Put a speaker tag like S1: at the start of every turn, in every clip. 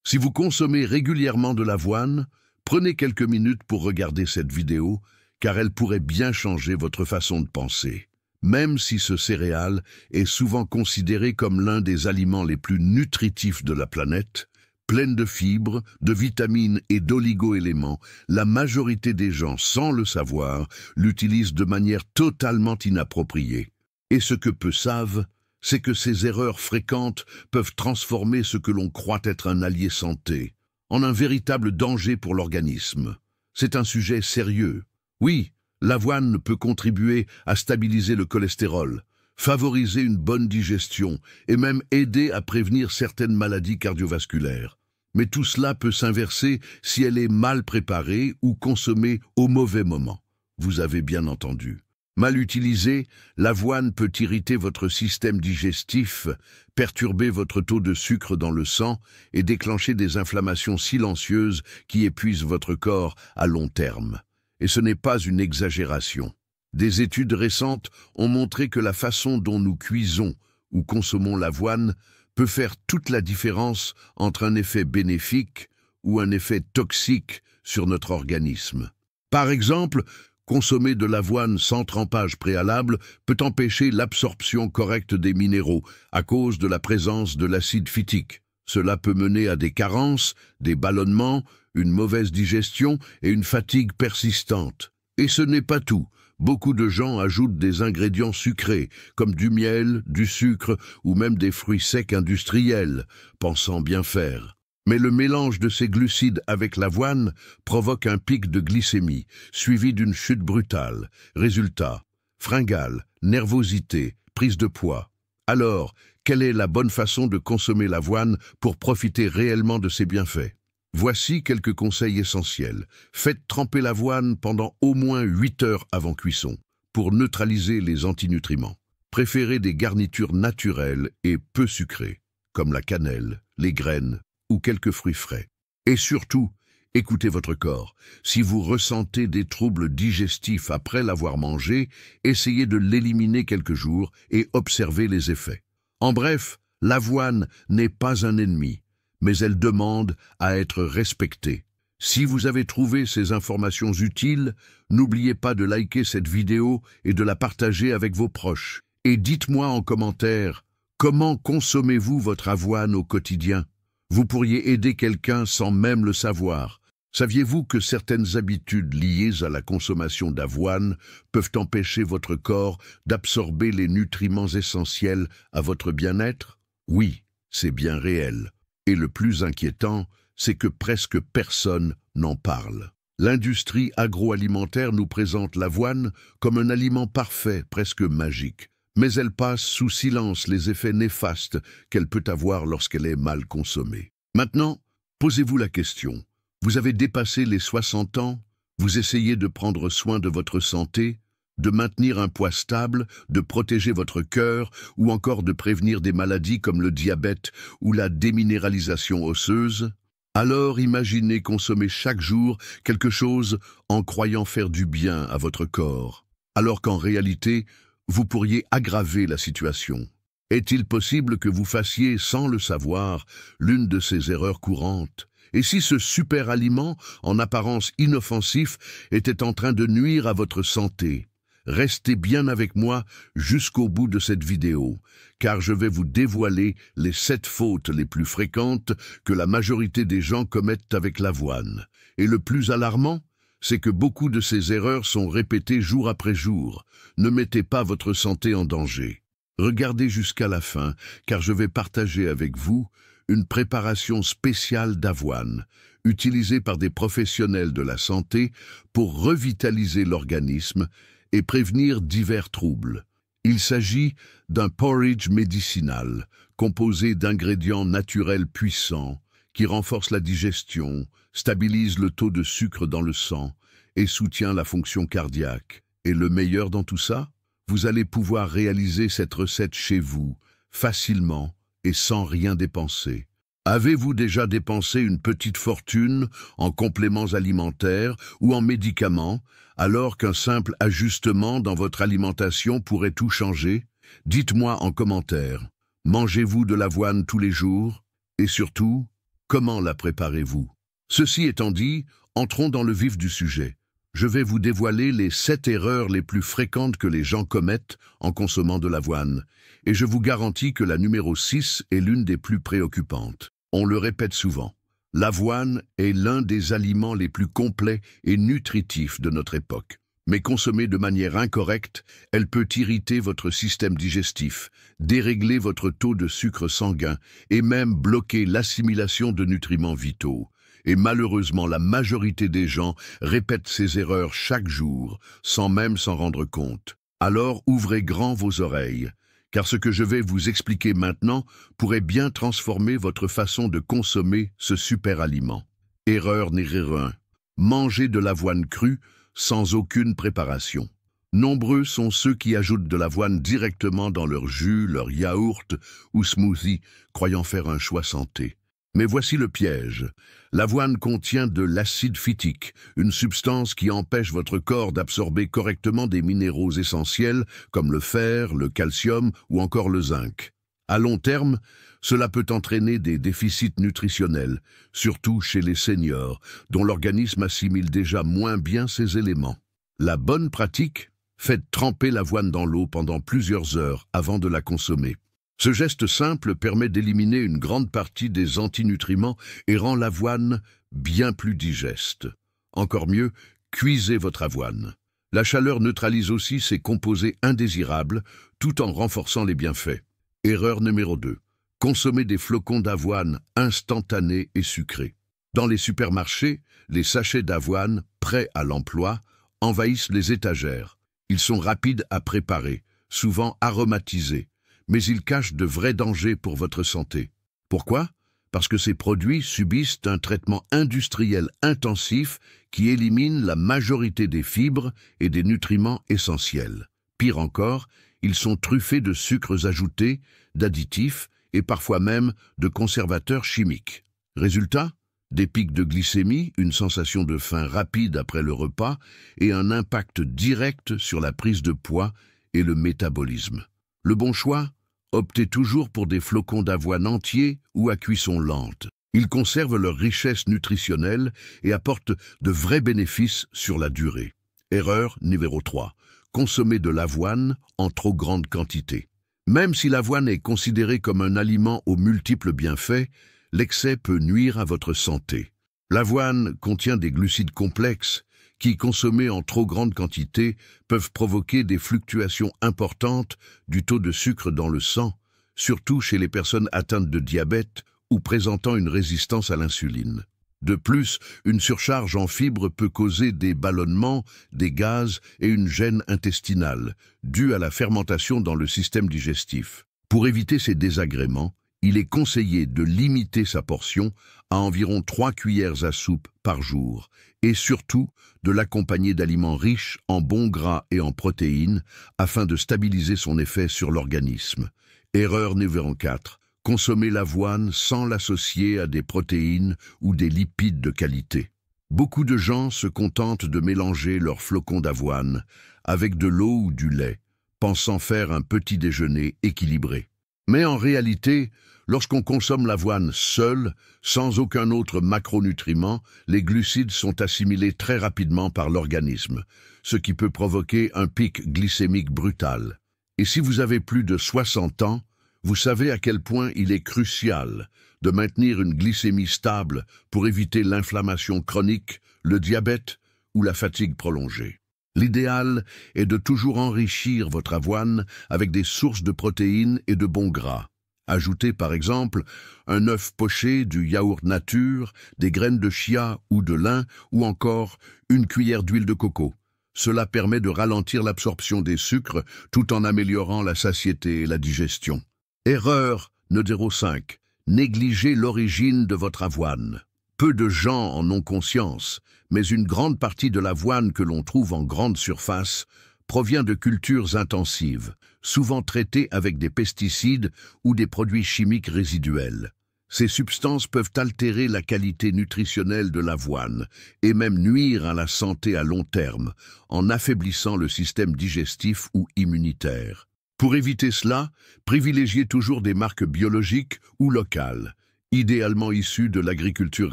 S1: Si vous consommez régulièrement de l'avoine, prenez quelques minutes pour regarder cette vidéo, car elle pourrait bien changer votre façon de penser. Même si ce céréale est souvent considéré comme l'un des aliments les plus nutritifs de la planète, pleine de fibres, de vitamines et d'oligo-éléments, la majorité des gens, sans le savoir, l'utilisent de manière totalement inappropriée. Et ce que peu savent, c'est que ces erreurs fréquentes peuvent transformer ce que l'on croit être un allié santé en un véritable danger pour l'organisme. C'est un sujet sérieux. Oui, l'avoine peut contribuer à stabiliser le cholestérol, favoriser une bonne digestion et même aider à prévenir certaines maladies cardiovasculaires. Mais tout cela peut s'inverser si elle est mal préparée ou consommée au mauvais moment. Vous avez bien entendu. Mal utilisée, l'avoine peut irriter votre système digestif, perturber votre taux de sucre dans le sang et déclencher des inflammations silencieuses qui épuisent votre corps à long terme. Et ce n'est pas une exagération. Des études récentes ont montré que la façon dont nous cuisons ou consommons l'avoine peut faire toute la différence entre un effet bénéfique ou un effet toxique sur notre organisme. Par exemple, consommer de l'avoine sans trempage préalable peut empêcher l'absorption correcte des minéraux à cause de la présence de l'acide phytique. Cela peut mener à des carences, des ballonnements, une mauvaise digestion et une fatigue persistante. Et ce n'est pas tout. Beaucoup de gens ajoutent des ingrédients sucrés, comme du miel, du sucre ou même des fruits secs industriels, pensant bien faire. Mais le mélange de ces glucides avec l'avoine provoque un pic de glycémie, suivi d'une chute brutale. Résultat, fringales, nervosité, prise de poids. Alors, quelle est la bonne façon de consommer l'avoine pour profiter réellement de ses bienfaits? Voici quelques conseils essentiels. Faites tremper l'avoine pendant au moins 8 heures avant cuisson, pour neutraliser les antinutriments. Préférez des garnitures naturelles et peu sucrées, comme la cannelle, les graines, ou quelques fruits frais. Et surtout, écoutez votre corps. Si vous ressentez des troubles digestifs après l'avoir mangé, essayez de l'éliminer quelques jours et observez les effets. En bref, l'avoine n'est pas un ennemi, mais elle demande à être respectée. Si vous avez trouvé ces informations utiles, n'oubliez pas de liker cette vidéo et de la partager avec vos proches. Et dites-moi en commentaire, comment consommez-vous votre avoine au quotidien? Vous pourriez aider quelqu'un sans même le savoir. Saviez-vous que certaines habitudes liées à la consommation d'avoine peuvent empêcher votre corps d'absorber les nutriments essentiels à votre bien-être? Oui, c'est bien réel. Et le plus inquiétant, c'est que presque personne n'en parle. L'industrie agroalimentaire nous présente l'avoine comme un aliment parfait, presque magique. Mais elle passe sous silence les effets néfastes qu'elle peut avoir lorsqu'elle est mal consommée. Maintenant, posez-vous la question. Vous avez dépassé les 60 ans? Vous essayez de prendre soin de votre santé, de maintenir un poids stable, de protéger votre cœur ou encore de prévenir des maladies comme le diabète ou la déminéralisation osseuse? Alors imaginez consommer chaque jour quelque chose en croyant faire du bien à votre corps, alors qu'en réalité, vous pourriez aggraver la situation. Est-il possible que vous fassiez, sans le savoir, l'une de ces erreurs courantes? Et si ce super aliment, en apparence inoffensif, était en train de nuire à votre santé? Restez bien avec moi jusqu'au bout de cette vidéo, car je vais vous dévoiler les 7 fautes les plus fréquentes que la majorité des gens commettent avec l'avoine. Et le plus alarmant, c'est que beaucoup de ces erreurs sont répétées jour après jour. Ne mettez pas votre santé en danger. Regardez jusqu'à la fin, car je vais partager avec vous une préparation spéciale d'avoine, utilisée par des professionnels de la santé pour revitaliser l'organisme et prévenir divers troubles. Il s'agit d'un porridge médicinal, composé d'ingrédients naturels puissants, qui renforce la digestion, stabilise le taux de sucre dans le sang et soutient la fonction cardiaque. Et le meilleur dans tout ça? Vous allez pouvoir réaliser cette recette chez vous, facilement et sans rien dépenser. Avez-vous déjà dépensé une petite fortune en compléments alimentaires ou en médicaments, alors qu'un simple ajustement dans votre alimentation pourrait tout changer? Dites-moi en commentaire. Mangez-vous de l'avoine tous les jours? Et surtout, comment la préparez-vous? Ceci étant dit, entrons dans le vif du sujet. Je vais vous dévoiler les 7 erreurs les plus fréquentes que les gens commettent en consommant de l'avoine. Et je vous garantis que la numéro 6 est l'une des plus préoccupantes. On le répète souvent. L'avoine est l'un des aliments les plus complets et nutritifs de notre époque. Mais consommée de manière incorrecte, elle peut irriter votre système digestif, dérégler votre taux de sucre sanguin et même bloquer l'assimilation de nutriments vitaux. Et malheureusement, la majorité des gens répètent ces erreurs chaque jour, sans même s'en rendre compte. Alors ouvrez grand vos oreilles, car ce que je vais vous expliquer maintenant pourrait bien transformer votre façon de consommer ce super aliment. Erreur numéro 1. Manger de l'avoine crue sans aucune préparation. Nombreux sont ceux qui ajoutent de l'avoine directement dans leur jus, leur yaourt ou smoothie, croyant faire un choix santé. Mais voici le piège. L'avoine contient de l'acide phytique, une substance qui empêche votre corps d'absorber correctement des minéraux essentiels comme le fer, le calcium ou encore le zinc. À long terme, cela peut entraîner des déficits nutritionnels, surtout chez les seniors, dont l'organisme assimile déjà moins bien ces éléments. La bonne pratique? Faites tremper l'avoine dans l'eau pendant plusieurs heures avant de la consommer. Ce geste simple permet d'éliminer une grande partie des antinutriments et rend l'avoine bien plus digeste. Encore mieux, cuisez votre avoine. La chaleur neutralise aussi ses composés indésirables tout en renforçant les bienfaits. Erreur numéro 2. Consommer des flocons d'avoine instantanés et sucrés. Dans les supermarchés, les sachets d'avoine, prêts à l'emploi, envahissent les étagères. Ils sont rapides à préparer, souvent aromatisés, mais ils cachent de vrais dangers pour votre santé. Pourquoi? Parce que ces produits subissent un traitement industriel intensif qui élimine la majorité des fibres et des nutriments essentiels. Pire encore, ils sont truffés de sucres ajoutés, d'additifs et parfois même de conservateurs chimiques. Résultat? Des pics de glycémie, une sensation de faim rapide après le repas et un impact direct sur la prise de poids et le métabolisme. Le bon choix? Optez toujours pour des flocons d'avoine entiers ou à cuisson lente. Ils conservent leur richesse nutritionnelle et apportent de vrais bénéfices sur la durée. Erreur numéro 3. Consommer de l'avoine en trop grande quantité. Même si l'avoine est considérée comme un aliment aux multiples bienfaits, l'excès peut nuire à votre santé. L'avoine contient des glucides complexes qui, consommés en trop grande quantité, peuvent provoquer des fluctuations importantes du taux de sucre dans le sang, surtout chez les personnes atteintes de diabète ou présentant une résistance à l'insuline. De plus, une surcharge en fibres peut causer des ballonnements, des gaz et une gêne intestinale, due à la fermentation dans le système digestif. Pour éviter ces désagréments, il est conseillé de limiter sa portion à environ 3 cuillères à soupe par jour et surtout de l'accompagner d'aliments riches en bons gras et en protéines afin de stabiliser son effet sur l'organisme. Erreur numéro 4. Consommer l'avoine sans l'associer à des protéines ou des lipides de qualité. Beaucoup de gens se contentent de mélanger leurs flocons d'avoine avec de l'eau ou du lait, pensant faire un petit déjeuner équilibré. Mais en réalité, lorsqu'on consomme l'avoine seule, sans aucun autre macronutriment, les glucides sont assimilés très rapidement par l'organisme, ce qui peut provoquer un pic glycémique brutal. Et si vous avez plus de 60 ans, vous savez à quel point il est crucial de maintenir une glycémie stable pour éviter l'inflammation chronique, le diabète ou la fatigue prolongée. L'idéal est de toujours enrichir votre avoine avec des sources de protéines et de bons gras. Ajoutez par exemple un œuf poché, du yaourt nature, des graines de chia ou de lin ou encore une cuillère d'huile de coco. Cela permet de ralentir l'absorption des sucres tout en améliorant la satiété et la digestion. Erreur numéro 5. Négligez l'origine de votre avoine. Peu de gens en ont conscience, mais une grande partie de l'avoine que l'on trouve en grande surface provient de cultures intensives, souvent traitées avec des pesticides ou des produits chimiques résiduels. Ces substances peuvent altérer la qualité nutritionnelle de l'avoine et même nuire à la santé à long terme, en affaiblissant le système digestif ou immunitaire. Pour éviter cela, privilégiez toujours des marques biologiques ou locales. idéalement issus de l'agriculture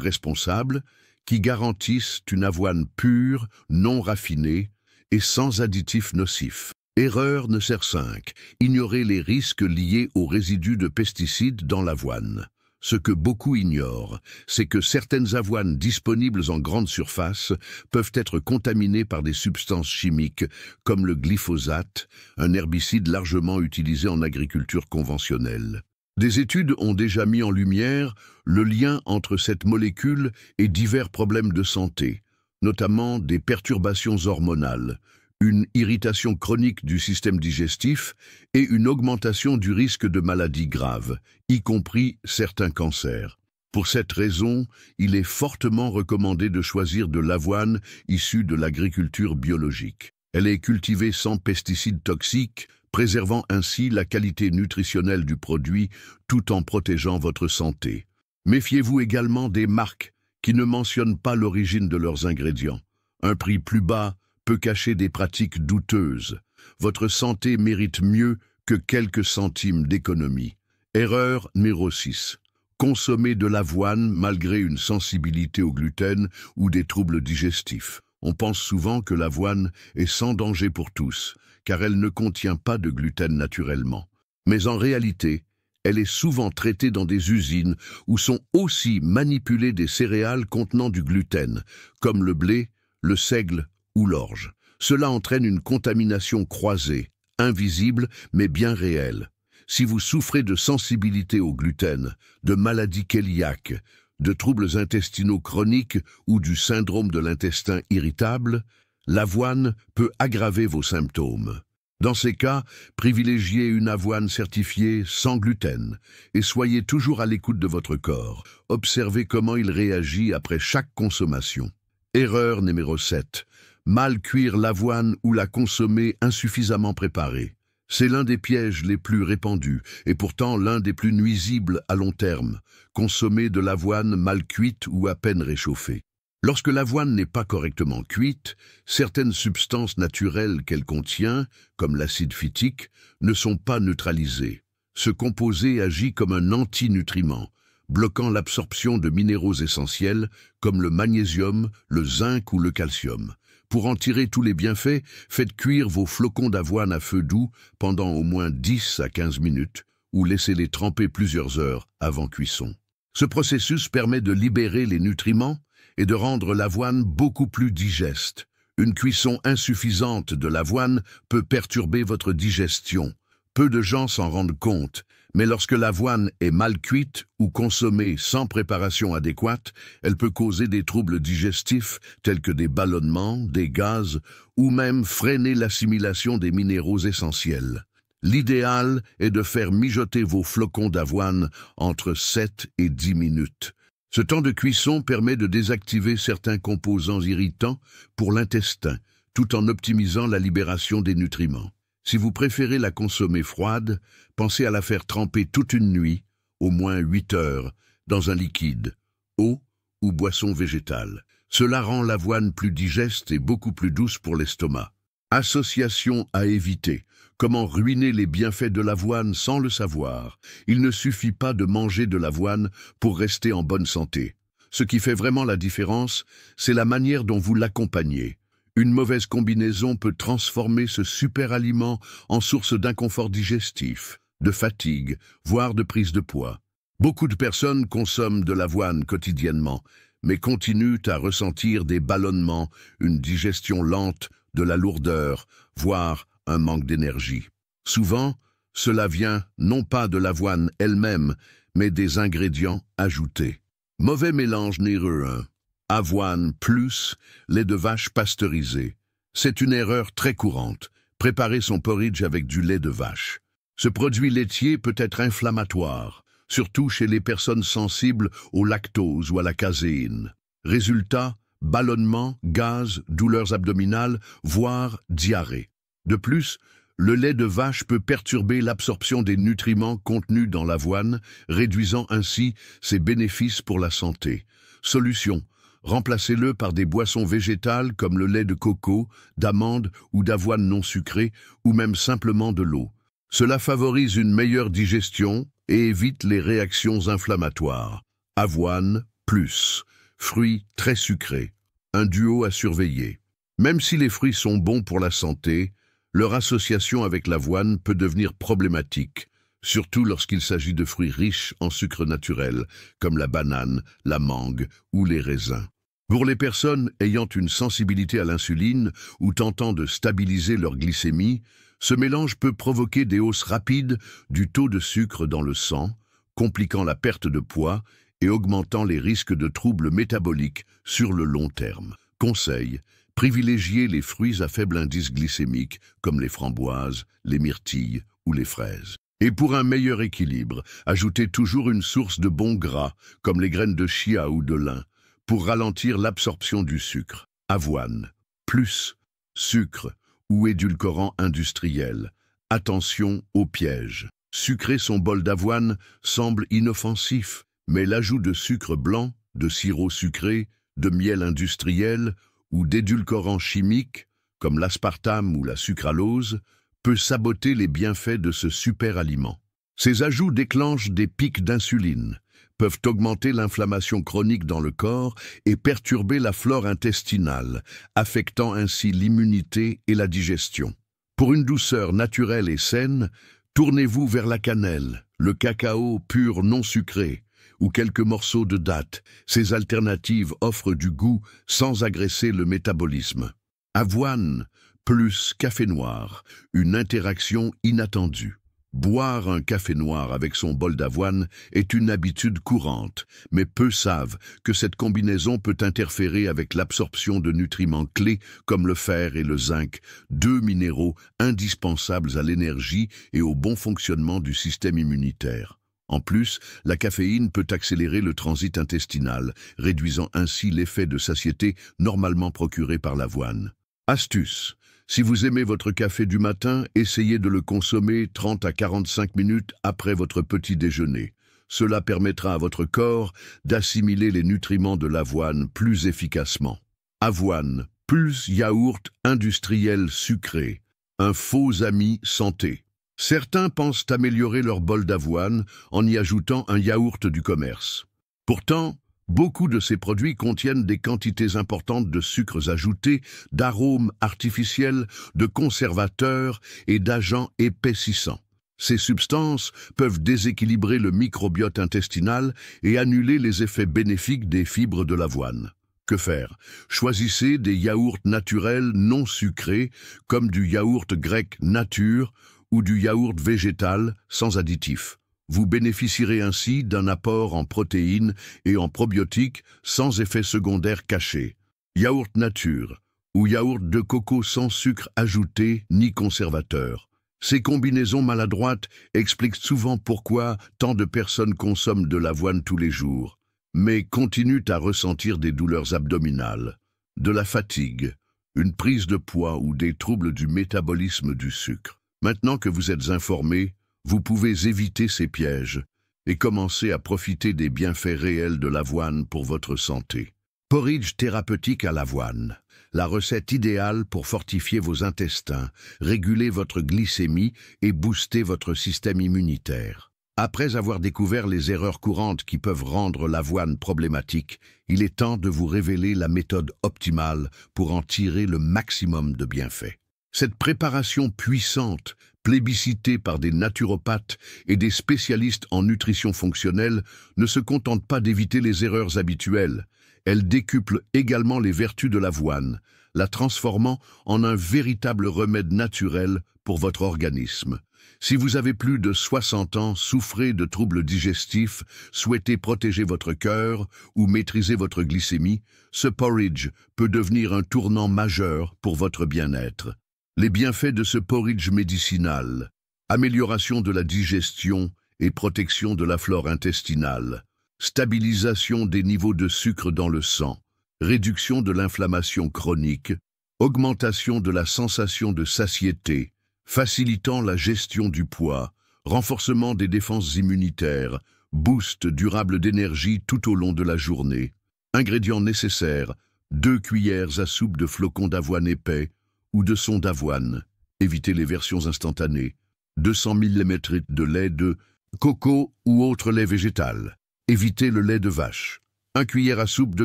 S1: responsable, qui garantissent une avoine pure, non raffinée et sans additifs nocifs. Erreur numéro 5. Ignorer les risques liés aux résidus de pesticides dans l'avoine. Ce que beaucoup ignorent, c'est que certaines avoines disponibles en grande surface peuvent être contaminées par des substances chimiques comme le glyphosate, un herbicide largement utilisé en agriculture conventionnelle. Des études ont déjà mis en lumière le lien entre cette molécule et divers problèmes de santé, notamment des perturbations hormonales, une irritation chronique du système digestif et une augmentation du risque de maladies graves, y compris certains cancers. Pour cette raison, il est fortement recommandé de choisir de l'avoine issue de l'agriculture biologique. Elle est cultivée sans pesticides toxiques, préservant ainsi la qualité nutritionnelle du produit tout en protégeant votre santé. Méfiez-vous également des marques qui ne mentionnent pas l'origine de leurs ingrédients. Un prix plus bas peut cacher des pratiques douteuses. Votre santé mérite mieux que quelques centimes d'économie. Erreur numéro 6. Consommer de l'avoine malgré une sensibilité au gluten ou des troubles digestifs. On pense souvent que l'avoine est sans danger pour tous, car elle ne contient pas de gluten naturellement. Mais en réalité, elle est souvent traitée dans des usines où sont aussi manipulées des céréales contenant du gluten, comme le blé, le seigle ou l'orge. Cela entraîne une contamination croisée, invisible mais bien réelle. Si vous souffrez de sensibilité au gluten, de maladies cœliaques, de troubles intestinaux chroniques ou du syndrome de l'intestin irritable, l'avoine peut aggraver vos symptômes. Dans ces cas, privilégiez une avoine certifiée sans gluten et soyez toujours à l'écoute de votre corps. Observez comment il réagit après chaque consommation. Erreur numéro 7. Mal cuire l'avoine ou la consommer insuffisamment préparée. C'est l'un des pièges les plus répandus et pourtant l'un des plus nuisibles à long terme. Consommer de l'avoine mal cuite ou à peine réchauffée. Lorsque l'avoine n'est pas correctement cuite, certaines substances naturelles qu'elle contient, comme l'acide phytique, ne sont pas neutralisées. Ce composé agit comme un antinutriment, bloquant l'absorption de minéraux essentiels comme le magnésium, le zinc ou le calcium. Pour en tirer tous les bienfaits, faites cuire vos flocons d'avoine à feu doux pendant au moins 10 à 15 minutes ou laissez-les tremper plusieurs heures avant cuisson. Ce processus permet de libérer les nutriments et de rendre l'avoine beaucoup plus digeste. Une cuisson insuffisante de l'avoine peut perturber votre digestion. Peu de gens s'en rendent compte, mais lorsque l'avoine est mal cuite ou consommée sans préparation adéquate, elle peut causer des troubles digestifs tels que des ballonnements, des gaz ou même freiner l'assimilation des minéraux essentiels. L'idéal est de faire mijoter vos flocons d'avoine entre 7 et 10 minutes. Ce temps de cuisson permet de désactiver certains composants irritants pour l'intestin, tout en optimisant la libération des nutriments. Si vous préférez la consommer froide, pensez à la faire tremper toute une nuit, au moins 8 heures, dans un liquide, eau ou boisson végétale. Cela rend l'avoine plus digeste et beaucoup plus douce pour l'estomac. Association à éviter. Comment ruiner les bienfaits de l'avoine sans le savoir? Il ne suffit pas de manger de l'avoine pour rester en bonne santé. Ce qui fait vraiment la différence, c'est la manière dont vous l'accompagnez. Une mauvaise combinaison peut transformer ce super aliment en source d'inconfort digestif, de fatigue, voire de prise de poids. Beaucoup de personnes consomment de l'avoine quotidiennement, mais continuent à ressentir des ballonnements, une digestion lente, de la lourdeur, voire un manque d'énergie. Souvent, cela vient non pas de l'avoine elle-même, mais des ingrédients ajoutés. Mauvais mélange numéro 1. Avoine plus lait de vache pasteurisé. C'est une erreur très courante. Préparer son porridge avec du lait de vache. Ce produit laitier peut être inflammatoire, surtout chez les personnes sensibles au lactose ou à la caséine. Résultat, ballonnement, gaz, douleurs abdominales, voire diarrhée. De plus, le lait de vache peut perturber l'absorption des nutriments contenus dans l'avoine, réduisant ainsi ses bénéfices pour la santé. Solution: remplacez-le par des boissons végétales comme le lait de coco, d'amande ou d'avoine non sucrée, ou même simplement de l'eau. Cela favorise une meilleure digestion et évite les réactions inflammatoires. Avoine plus, fruits très sucrés, un duo à surveiller. Même si les fruits sont bons pour la santé, leur association avec l'avoine peut devenir problématique, surtout lorsqu'il s'agit de fruits riches en sucre naturel, comme la banane, la mangue ou les raisins. Pour les personnes ayant une sensibilité à l'insuline ou tentant de stabiliser leur glycémie, ce mélange peut provoquer des hausses rapides du taux de sucre dans le sang, compliquant la perte de poids et augmentant les risques de troubles métaboliques sur le long terme. Conseil: privilégiez les fruits à faible indice glycémique comme les framboises, les myrtilles ou les fraises. Et pour un meilleur équilibre, ajoutez toujours une source de bons gras comme les graines de chia ou de lin pour ralentir l'absorption du sucre. Avoine plus, sucre ou édulcorant industriel. Attention aux pièges. Sucrer son bol d'avoine semble inoffensif, mais l'ajout de sucre blanc, de sirop sucré, de miel industriel ou d'édulcorants chimiques, comme l'aspartame ou la sucralose, peut saboter les bienfaits de ce super aliment. Ces ajouts déclenchent des pics d'insuline, peuvent augmenter l'inflammation chronique dans le corps et perturber la flore intestinale, affectant ainsi l'immunité et la digestion. Pour une douceur naturelle et saine, tournez-vous vers la cannelle, le cacao pur non sucré, ou quelques morceaux de dattes. Ces alternatives offrent du goût sans agresser le métabolisme. Avoine plus café noir, une interaction inattendue. Boire un café noir avec son bol d'avoine est une habitude courante, mais peu savent que cette combinaison peut interférer avec l'absorption de nutriments clés comme le fer et le zinc, deux minéraux indispensables à l'énergie et au bon fonctionnement du système immunitaire. En plus, la caféine peut accélérer le transit intestinal, réduisant ainsi l'effet de satiété normalement procuré par l'avoine. Astuce: si vous aimez votre café du matin, essayez de le consommer 30 à 45 minutes après votre petit déjeuner. Cela permettra à votre corps d'assimiler les nutriments de l'avoine plus efficacement. Avoine plus yaourt industriel sucré, un faux ami santé. Certains pensent améliorer leur bol d'avoine en y ajoutant un yaourt du commerce. Pourtant, beaucoup de ces produits contiennent des quantités importantes de sucres ajoutés, d'arômes artificiels, de conservateurs et d'agents épaississants. Ces substances peuvent déséquilibrer le microbiote intestinal et annuler les effets bénéfiques des fibres de l'avoine. Que faire? Choisissez des yaourts naturels non sucrés, comme du yaourt grec nature ou du yaourt végétal sans additifs. Vous bénéficierez ainsi d'un apport en protéines et en probiotiques sans effets secondaires cachés. Yaourt nature ou yaourt de coco sans sucre ajouté ni conservateur. Ces combinaisons maladroites expliquent souvent pourquoi tant de personnes consomment de l'avoine tous les jours, mais continuent à ressentir des douleurs abdominales, de la fatigue, une prise de poids ou des troubles du métabolisme du sucre. Maintenant que vous êtes informés, vous pouvez éviter ces pièges et commencer à profiter des bienfaits réels de l'avoine pour votre santé. Porridge thérapeutique à l'avoine, la recette idéale pour fortifier vos intestins, réguler votre glycémie et booster votre système immunitaire. Après avoir découvert les erreurs courantes qui peuvent rendre l'avoine problématique, il est temps de vous révéler la méthode optimale pour en tirer le maximum de bienfaits. Cette préparation puissante, plébiscitée par des naturopathes et des spécialistes en nutrition fonctionnelle, ne se contente pas d'éviter les erreurs habituelles. Elle décuple également les vertus de l'avoine, la transformant en un véritable remède naturel pour votre organisme. Si vous avez plus de 60 ans, souffrez de troubles digestifs, souhaitez protéger votre cœur ou maîtriser votre glycémie, ce porridge peut devenir un tournant majeur pour votre bien-être. Les bienfaits de ce porridge médicinal: amélioration de la digestion et protection de la flore intestinale, stabilisation des niveaux de sucre dans le sang, réduction de l'inflammation chronique, augmentation de la sensation de satiété, facilitant la gestion du poids, renforcement des défenses immunitaires, boost durable d'énergie tout au long de la journée. Ingrédients nécessaires: 2 cuillères à soupe de flocons d'avoine épais ou de son d'avoine. Évitez les versions instantanées. 200 ml de lait de coco ou autre lait végétal. Évitez le lait de vache. 1 cuillère à soupe de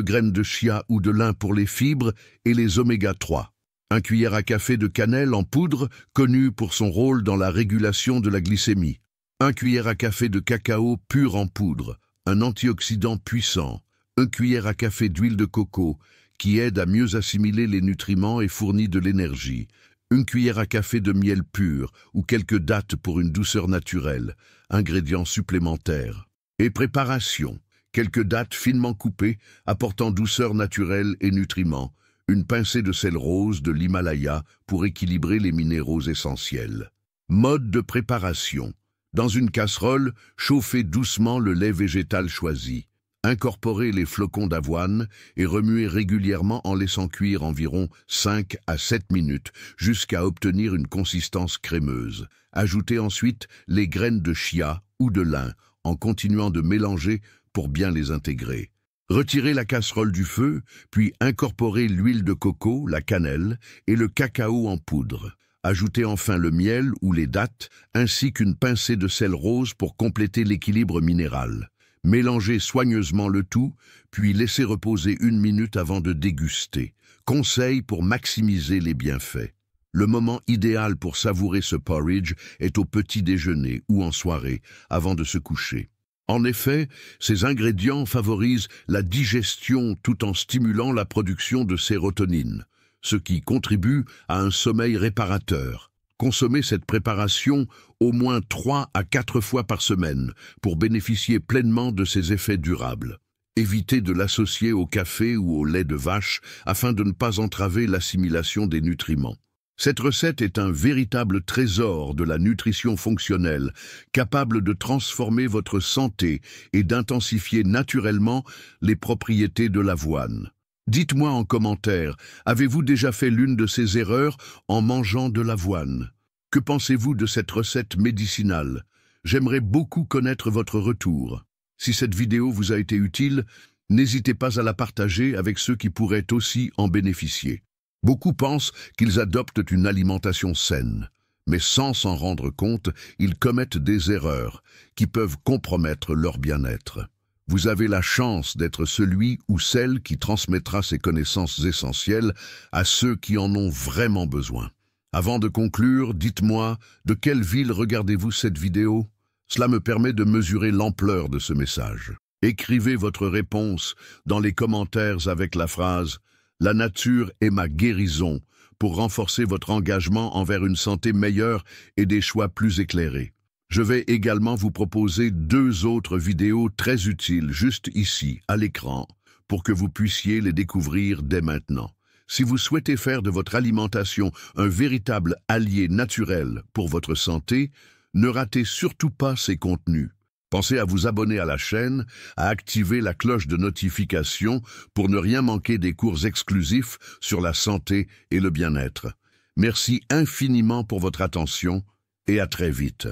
S1: graines de chia ou de lin pour les fibres et les oméga 3. 1 cuillère à café de cannelle en poudre, connue pour son rôle dans la régulation de la glycémie. 1 cuillère à café de cacao pur en poudre, un antioxydant puissant. 1 cuillère à café d'huile de coco, qui aide à mieux assimiler les nutriments et fournit de l'énergie. 1 cuillère à café de miel pur ou quelques dattes pour une douceur naturelle, ingrédients supplémentaires. Et préparation. Quelques dattes finement coupées, apportant douceur naturelle et nutriments. Une pincée de sel rose de l'Himalaya pour équilibrer les minéraux essentiels. Mode de préparation. Dans une casserole, chauffez doucement le lait végétal choisi. Incorporez les flocons d'avoine et remuez régulièrement en laissant cuire environ 5 à 7 minutes jusqu'à obtenir une consistance crémeuse. Ajoutez ensuite les graines de chia ou de lin en continuant de mélanger pour bien les intégrer. Retirez la casserole du feu, puis incorporez l'huile de coco, la cannelle et le cacao en poudre. Ajoutez enfin le miel ou les dattes, ainsi qu'une pincée de sel rose pour compléter l'équilibre minéral. Mélangez soigneusement le tout, puis laissez reposer 1 minute avant de déguster. Conseil pour maximiser les bienfaits. Le moment idéal pour savourer ce porridge est au petit déjeuner ou en soirée, avant de se coucher. En effet, ces ingrédients favorisent la digestion tout en stimulant la production de sérotonine, ce qui contribue à un sommeil réparateur. Consommez cette préparation au moins 3 à 4 fois par semaine pour bénéficier pleinement de ses effets durables. Évitez de l'associer au café ou au lait de vache afin de ne pas entraver l'assimilation des nutriments. Cette recette est un véritable trésor de la nutrition fonctionnelle, capable de transformer votre santé et d'intensifier naturellement les propriétés de l'avoine. Dites-moi en commentaire, avez-vous déjà fait l'une de ces erreurs en mangeant de l'avoine? Que pensez-vous de cette recette médicinale? J'aimerais beaucoup connaître votre retour. Si cette vidéo vous a été utile, n'hésitez pas à la partager avec ceux qui pourraient aussi en bénéficier. Beaucoup pensent qu'ils adoptent une alimentation saine, mais sans s'en rendre compte, ils commettent des erreurs qui peuvent compromettre leur bien-être. Vous avez la chance d'être celui ou celle qui transmettra ces connaissances essentielles à ceux qui en ont vraiment besoin. Avant de conclure, dites-moi, de quelle ville regardez-vous cette vidéo? Cela me permet de mesurer l'ampleur de ce message. Écrivez votre réponse dans les commentaires avec la phrase « La nature est ma guérison » pour renforcer votre engagement envers une santé meilleure et des choix plus éclairés. Je vais également vous proposer 2 autres vidéos très utiles juste ici, à l'écran, pour que vous puissiez les découvrir dès maintenant. Si vous souhaitez faire de votre alimentation un véritable allié naturel pour votre santé, ne ratez surtout pas ces contenus. Pensez à vous abonner à la chaîne, à activer la cloche de notification pour ne rien manquer des cours exclusifs sur la santé et le bien-être. Merci infiniment pour votre attention et à très vite.